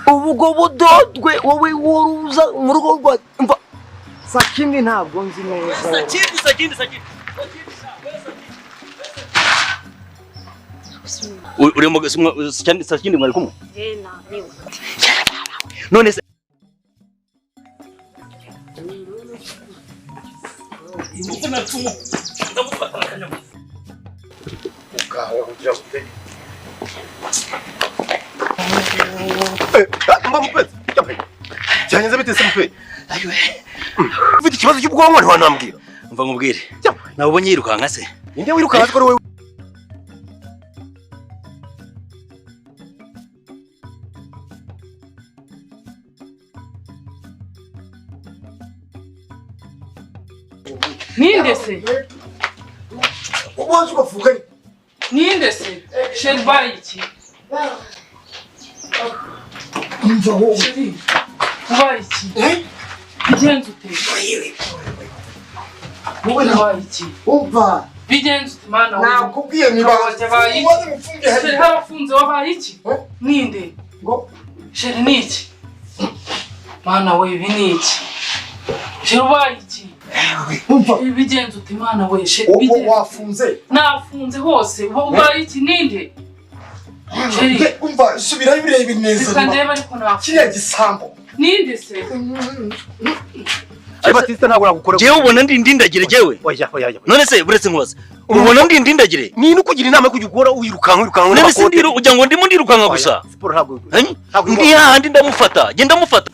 Ubwo budodwe wowe woruza mu rugo rwa mva sakindi ntabwo nzi neza. Sakindi. Uri mu sakindi mwari kumwe? Na niwe. None se Cyanyeze bite se mpe? Ayiwe. Ufite ikibazo cy'ubwonko ntiwanambwira. Mva nkubwire. Nawe ubonye yirukanka se? Inde wirukanka ko wowe. Ninde se? Ubanza ugafuka. Ninde se? Shelba iki? Umva wowe. Kuba iki? Bigenze ute? Wowe nawe iki? Umva. Bigenze ute mana wowe? Nakubwiye niba wabaye iki? Sheri harafunze wabaye iki? Ninde? Ngo Sheri ni iki? Mana we ibi ni iki? Sheri wabaye iki? umva. Bigenze ute mana we? Sheri Uko wafunze? Nafunze hose. Wabaye iki ninde? Sheri umva subirayo bireba neza. Sikandeba ariko nafunze. Kiriya gisambo. Ninde se? Ari Batista ntabwo nakukora. Jewe ubona ndi ndindagire jewe. Oya. None se buretse nkubaza. Ubona ndi ndindagire. Ni nukugira inama yo kujya ukora wirukanka. None se ndiro ujya ngo ndimo ndirukanka gusa. Siporo ntabwo. Ndi hahandi ndamufata. Genda mufata.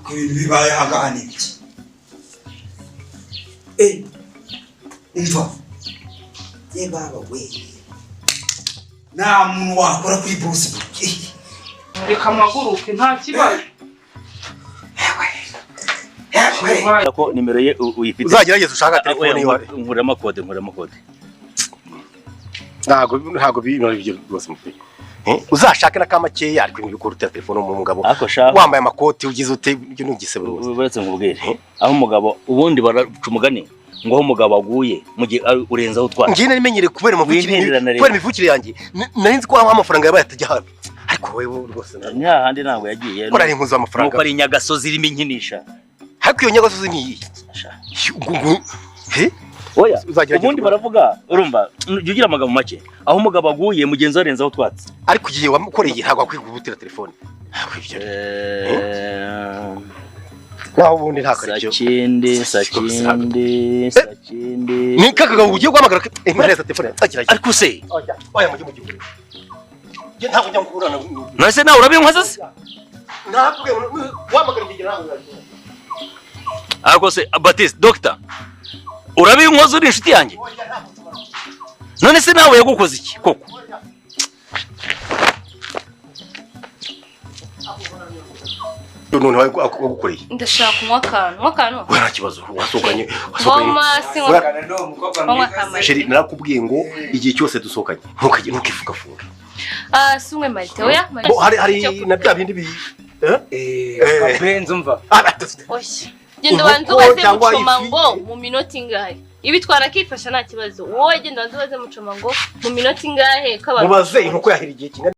Ko ibintu bibaye hagani iki? Umva. Ye baba we. Nta muntu wakora kuri boss. Reka amaguruke nta kibazo. Ko nimero ye uyifite. Uzagerageza ushaka telefone yawe. Nkuramo kode. Ntabwo bino ibyo rwose mufite. Uzashake nakamakeya ariko ibikora uta telefone mu mugabo. Wambaye amakoti ugize ute ibyo nugise rwose. Buretse ngubwire. Aho umugabo ubundi baraca umugani ngo aho umugabo aguye mu gihe urenza aho twara. Ngiye narimenyere kubera imivukire yanjye. Nari nzi ko amafaranga yabaye atajya habi. Ariko wewe rwose nta handi ntabwo yagiye. Ko ari inkuzo amafaranga. Nuko ari Nyagasozi irimo inkinisha. Ariko iyo Nyagasozi ni iyi. Oya ubundi baravuga urumva ugira amagambo make aho umugabo aguye mugenzi warenza aho twatse. Ariko igihe wamukoreye ntabwo akwigubutira telefone. Naho ubundi nta karicyo. Sakindi. Ni kakagabo ugiye guhamagara impereza telefone. Ariko se oya mujye mugikora. Je ntabwo njya ngurana. Nase nawe urabinkoza se? Ntabwo guhamagara igigira ntabwo. Ariko se Batista doctor urabinkoza uri inshuti yanjye? None se nawe yagukoze iki koko? None wawe agukoreye. Ndashaka kunywa akantu. Nta kibazo wasokanye. Sheri narakubwiye ngo igihe cyose dusokanye ntukifugafunga. Sumwe Marite oya. Hari na bya bindi bi Benzo mva. Oya. Genda banze ubaze mucoma ngo mu minota ingahe. Ibi twarakifasha nta kibazo. Wowe genda banze ubaze mucoma ngo mu minota ingahe mubaze inkoko yahira igihe kingana